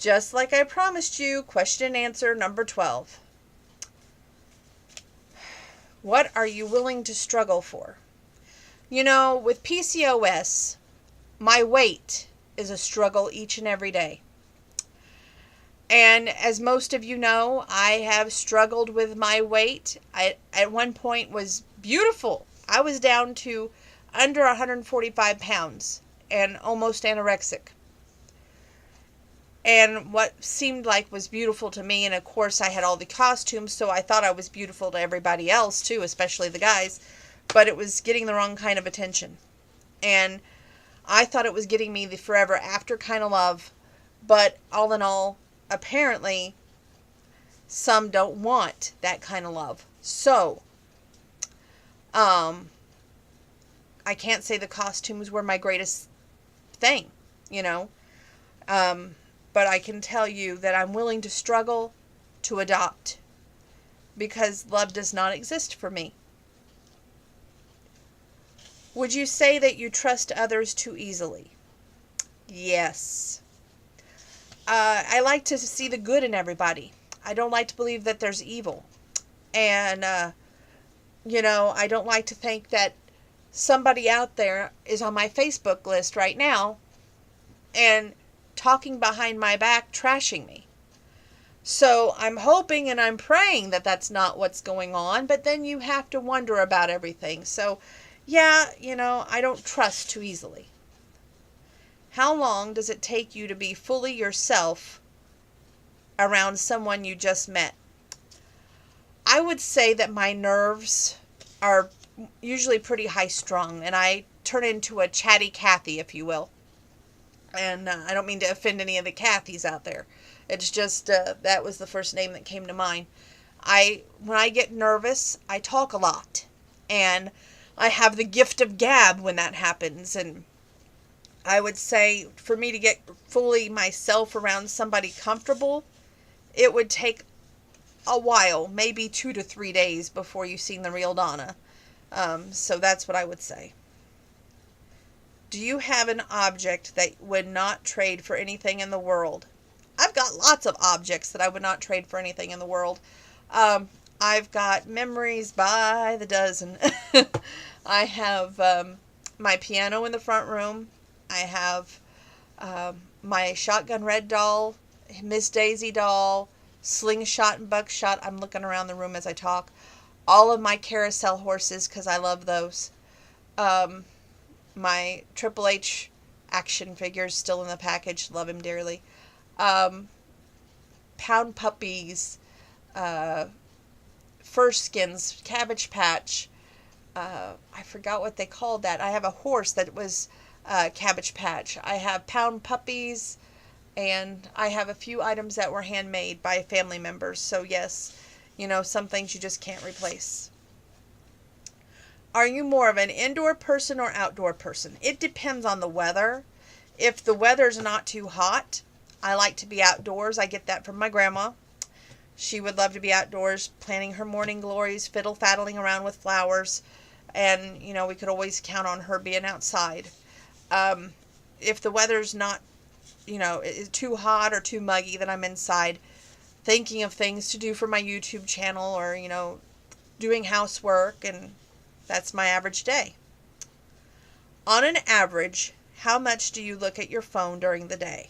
Just like I promised you, question and answer number 12. What are you willing to struggle for? You know, with PCOS, my weight is a struggle each and every day. And as most of you know, I have struggled with my weight. I at one point was beautiful. I was down to under 145 pounds and almost anorexic. And what seemed like was beautiful to me, and of course I had all the costumes, so I thought I was beautiful to everybody else too, especially the guys, but it was getting the wrong kind of attention. And I thought it was getting me the forever after kind of love, but all in all, apparently some don't want that kind of love. So, I can't say the costumes were my greatest thing, you know. But I can tell you that I'm willing to struggle to adopt because love does not exist for me. Would you say that you trust others too easily? Yes. I like to see the good in everybody. I don't like to believe that there's evil. And, I don't like to think that somebody out there is on my Facebook list right now and talking behind my back, trashing me. So I'm hoping and I'm praying that that's not what's going on, but then you have to wonder about everything. So, yeah, I don't trust too easily. How long does it take you to be fully yourself around someone you just met? I would say that my nerves are usually pretty high strung, and I turn into a chatty Cathy, if you will. And I don't mean to offend any of the Cathys out there. It's just that was the first name that came to mind. When I get nervous, I talk a lot, and I have the gift of gab when that happens. And I would say for me to get fully myself around somebody comfortable, it would take a while, maybe 2 to 3 days before you've seen the real Donna. So that's what I would say. Do you have an object that would not trade for anything in the world? I've got lots of objects that I would not trade for anything in the world. I've got memories by the dozen. I have my piano in the front room. I have my Shotgun Red doll, Miss Daisy doll, Slingshot and Buckshot. I'm looking around the room as I talk. All of my carousel horses, because I love those. My Triple H action figures still in the package. Love him dearly. Pound puppies, fur skins, Cabbage Patch. I forgot what they called that. I have a horse that was Cabbage Patch. I have pound puppies, and I have a few items that were handmade by family members. So yes, some things you just can't replace. Are you more of an indoor person or outdoor person? It depends on the weather. If the weather's not too hot, I like to be outdoors. I get that from my grandma. She would love to be outdoors, planting her morning glories, fiddle-faddling around with flowers. And, we could always count on her being outside. If the weather's not, too hot or too muggy, then I'm inside thinking of things to do for my YouTube channel or, doing housework, and that's my average day. On an average, how much do you look at your phone during the day?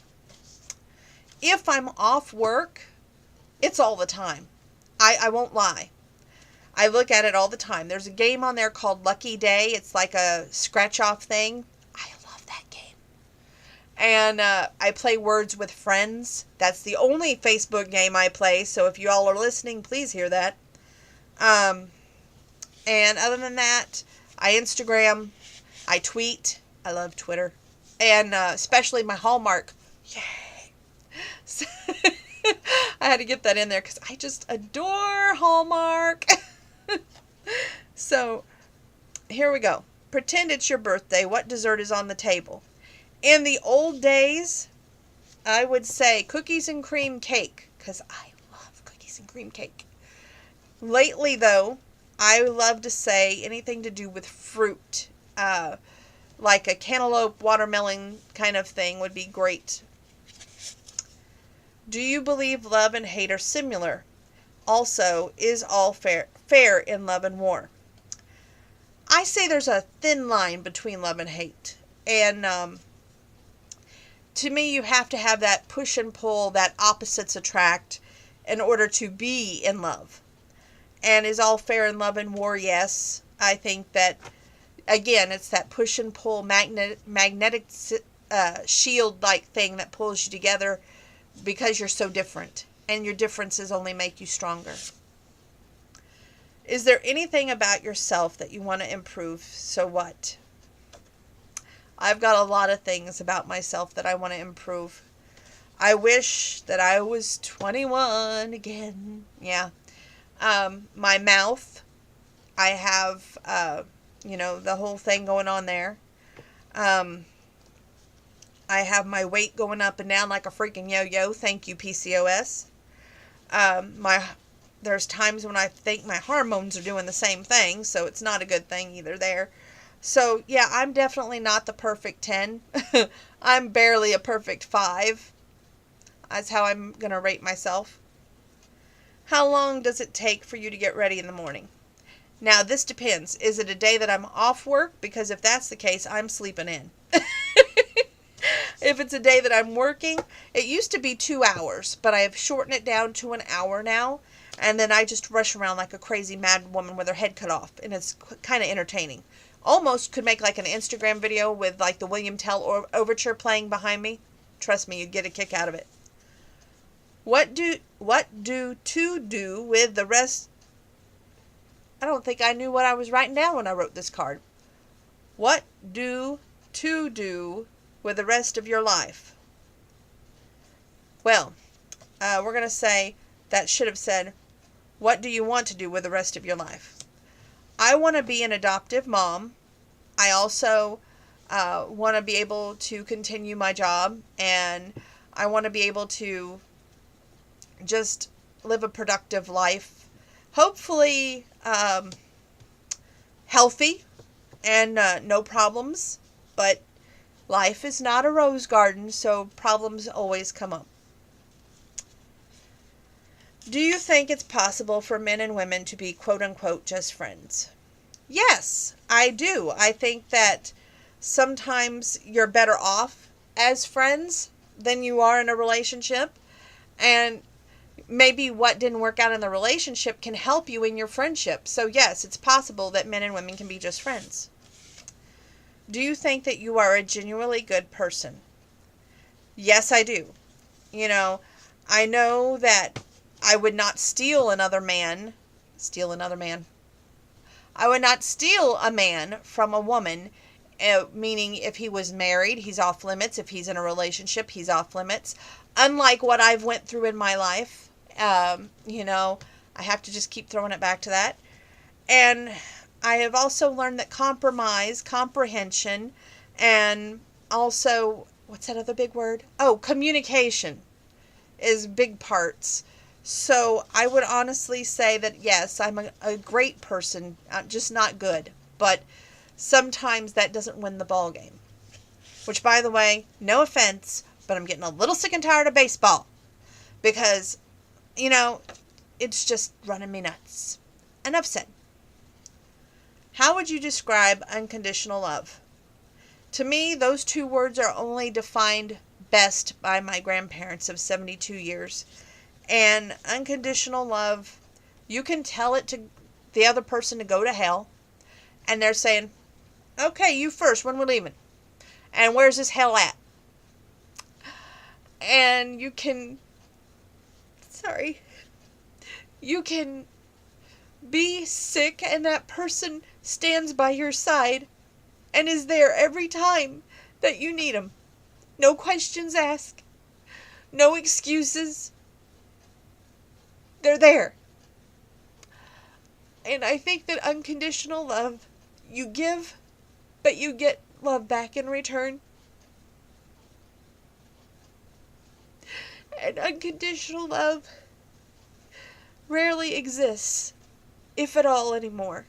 If I'm off work, it's all the time. I won't lie. I look at it all the time. There's a game on there called Lucky Day. It's like a scratch-off thing. I love that game. And I play Words with Friends. That's the only Facebook game I play, so if you all are listening, please hear that. And other than that, I Instagram, I tweet. I love Twitter. And especially my Hallmark. Yay! So I had to get that in there because I just adore Hallmark. So, here we go. Pretend it's your birthday. What dessert is on the table? In the old days, I would say cookies and cream cake because I love cookies and cream cake. Lately, though, I love to say anything to do with fruit. Like a cantaloupe, watermelon kind of thing would be great. Do you believe love and hate are similar? Also, is all fair in love and war? I say there's a thin line between love and hate. And to me, you have to have that push and pull, that opposites attract, in order to be in love. And is all fair in love and war? Yes. I think that, again, it's that push and pull magnetic shield like thing that pulls you together because you're so different. And your differences only make you stronger. Is there anything about yourself that you want to improve? So what? I've got a lot of things about myself that I want to improve. I wish that I was 21 again. Yeah. My mouth. I have, the whole thing going on there. I have my weight going up and down like a freaking yo-yo. Thank you, PCOS. There's times when I think my hormones are doing the same thing, so it's not a good thing either there. So, yeah, I'm definitely not the perfect 10. I'm barely a perfect 5. That's how I'm going to rate myself. How long does it take for you to get ready in the morning? Now, this depends. Is it a day that I'm off work? Because if that's the case, I'm sleeping in. If it's a day that I'm working, it used to be 2 hours, but I have shortened it down to an hour now. And then I just rush around like a crazy mad woman with her head cut off. And it's kind of entertaining. Almost could make like an Instagram video with like the William Tell overture playing behind me. Trust me, you'd get a kick out of it. What do to do with the rest? I don't think I knew what I was writing down when I wrote this card. What to do with the rest of your life? Well, we're going to say that should have said, what do you want to do with the rest of your life? I want to be an adoptive mom. I also want to be able to continue my job, and I want to be able to just live a productive life. Hopefully healthy and no problems, but life is not a rose garden, so problems always come up. Do you think it's possible for men and women to be quote-unquote just friends? Yes, I do. I think that sometimes you're better off as friends than you are in a relationship, and maybe what didn't work out in the relationship can help you in your friendship. So yes, it's possible that men and women can be just friends. Do you think that you are a genuinely good person? Yes, I do. I know that I would not steal another man. I would not steal a man from a woman, meaning if he was married, he's off limits. If he's in a relationship, he's off limits. Unlike what I've went through in my life, I have to just keep throwing it back to that. And I have also learned that comprehension, and also, what's that other big word? Oh, communication is big parts. So I would honestly say that yes, I'm a great person, just not good. But sometimes that doesn't win the ball game. Which, by the way, no offense, but I'm getting a little sick and tired of baseball. Because, it's just running me nuts. Enough said. How would you describe unconditional love? To me, those two words are only defined best by my grandparents of 72 years. And unconditional love, you can tell it to the other person to go to hell. And they're saying, okay, you first, when we're leaving. And where's this hell at? And you can be sick and that person stands by your side and is there every time that you need them. No questions asked. No excuses. They're there. And I think that unconditional love, you give, but you get love back in return. And unconditional love rarely exists, if at all anymore.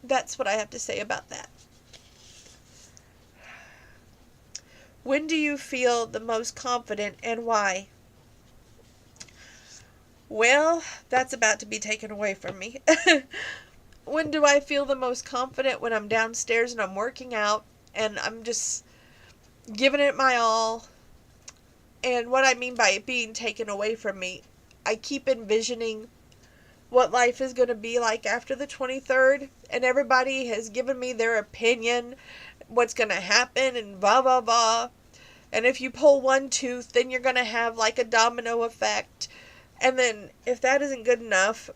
That's what I have to say about that. When do you feel the most confident and why? Well, that's about to be taken away from me. When do I feel the most confident? When I'm downstairs and I'm working out and I'm just giving it my all. And what I mean by it being taken away from me, I keep envisioning what life is going to be like after the 23rd, and everybody has given me their opinion, what's going to happen, and blah, blah, blah. And if you pull one tooth, then you're going to have like a domino effect. And then if that isn't good enough,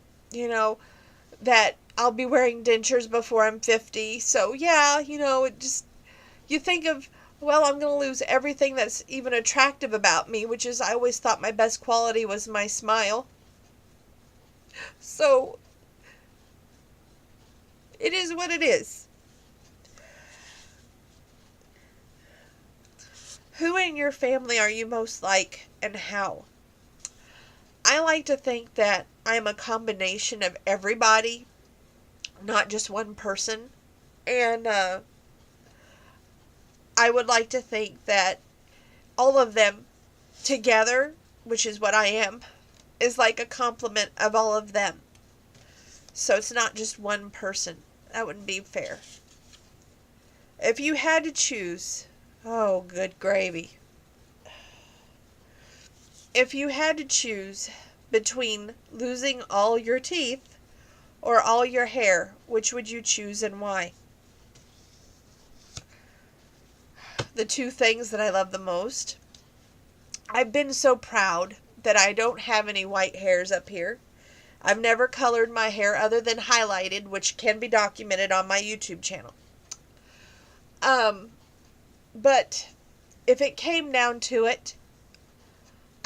that I'll be wearing dentures before I'm 50. So yeah, it just, you think of, well, I'm going to lose everything that's even attractive about me, which is I always thought my best quality was my smile. So it is what it is. Who in your family are you most like and how? I like to think that I'm a combination of everybody, not just one person. And I would like to think that all of them together, which is what I am, is like a complement of all of them. So it's not just one person. That wouldn't be fair. If you had to choose, oh, good gravy. If you had to choose between losing all your teeth or all your hair, which would you choose and why? The two things that I love the most. I've been so proud that I don't have any white hairs up here. I've never colored my hair other than highlighted, which can be documented on my YouTube channel. But if it came down to it,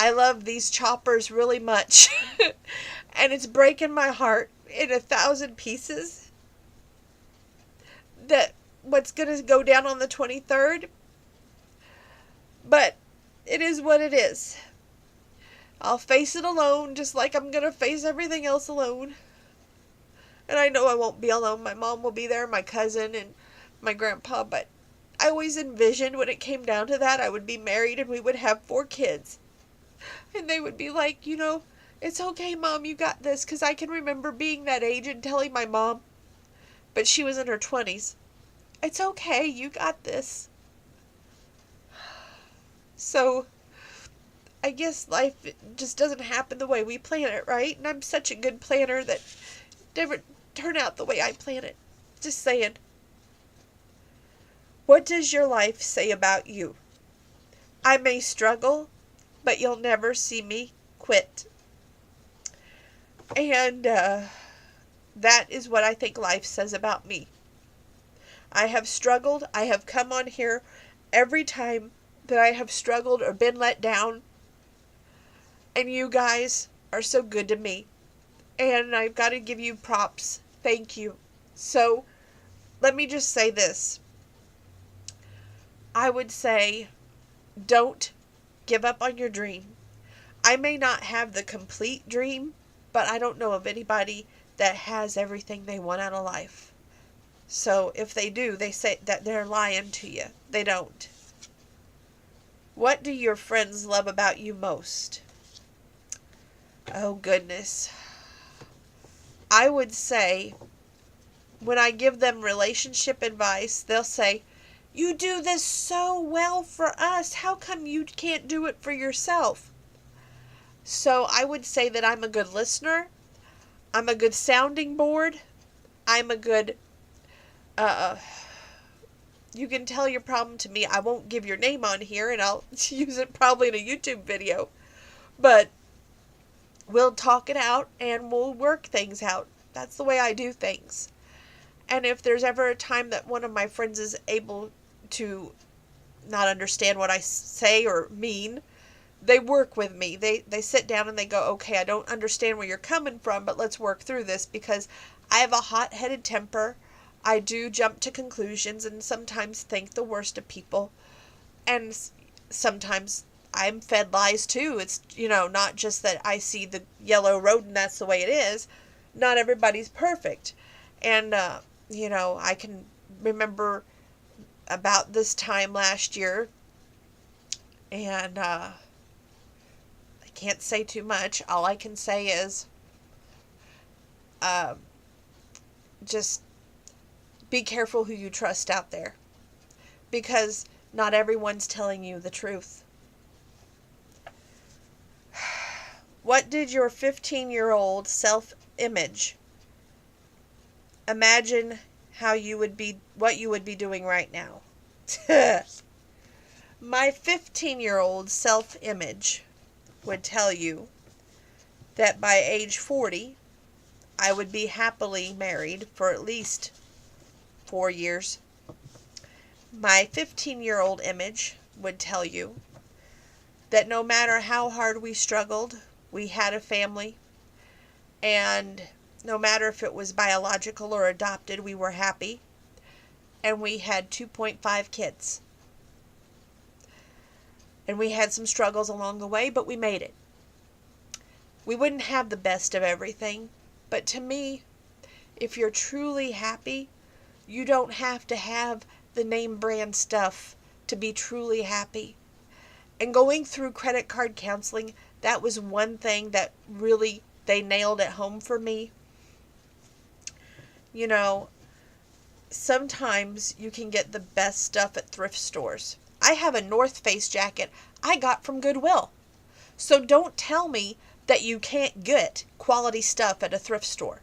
I love these choppers really much. And it's breaking my heart in 1,000 pieces that what's going to go down on the 23rd. But it is what it is. I'll face it alone, just like I'm going to face everything else alone. And I know I won't be alone. My mom will be there, my cousin, and my grandpa. But I always envisioned when it came down to that, I would be married and we would have 4 kids. And they would be like, it's okay, Mom, you got this. Because I can remember being that age and telling my mom, but she was in her 20s, it's okay, you got this. So I guess life just doesn't happen the way we plan it, right? And I'm such a good planner that it never turn out the way I plan it. Just saying. What does your life say about you? I may struggle, but you'll never see me quit. And that is what I think life says about me. I have struggled. I have come on here every time that I have struggled or been let down. And you guys are so good to me. And I've got to give you props. Thank you. So, let me just say this. I would say, don't give up on your dream. I may not have the complete dream, but I don't know of anybody that has everything they want out of life. So, if they do, they say that they're lying to you. They don't. What do your friends love about you most? Oh, goodness. I would say, when I give them relationship advice, they'll say, you do this so well for us. How come you can't do it for yourself? So I would say that I'm a good listener. I'm a good sounding board. I'm a good, you can tell your problem to me. I won't give your name on here, and I'll use it probably in a YouTube video. But we'll talk it out, and we'll work things out. That's the way I do things. And if there's ever a time that one of my friends is able to not understand what I say or mean, they work with me. They sit down and they go, okay, I don't understand where you're coming from, but let's work through this, because I have a hot-headed temper. I do jump to conclusions and sometimes think the worst of people. And sometimes I'm fed lies too. It's, not just that I see the yellow road and that's the way it is. Not everybody's perfect. And, I can remember about this time last year, and I can't say too much. All I can say is just be careful who you trust out there, because not everyone's telling you the truth. What did your 15-year-old self-image imagine what you would be doing right now? My 15-year-old self-image would tell you that by age 40, I would be happily married for at least 4 years. My 15-year-old image would tell you that no matter how hard we struggled, we had a family, and no matter if it was biological or adopted, we were happy, and we had 2.5 kids. And we had some struggles along the way, but we made it. We wouldn't have the best of everything, but to me, if you're truly happy, you don't have to have the name brand stuff to be truly happy. And going through credit card counseling, that was one thing that really they nailed at home for me. You know, sometimes you can get the best stuff at thrift stores. I have a North Face jacket I got from Goodwill. So don't tell me that you can't get quality stuff at a thrift store.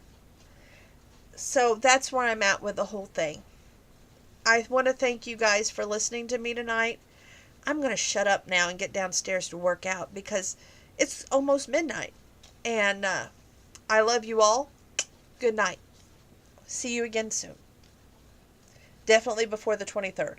So that's where I'm at with the whole thing. I want to thank you guys for listening to me tonight. I'm going to shut up now and get downstairs to work out because it's almost midnight. And I love you all. Good night. See you again soon. Definitely before the 23rd.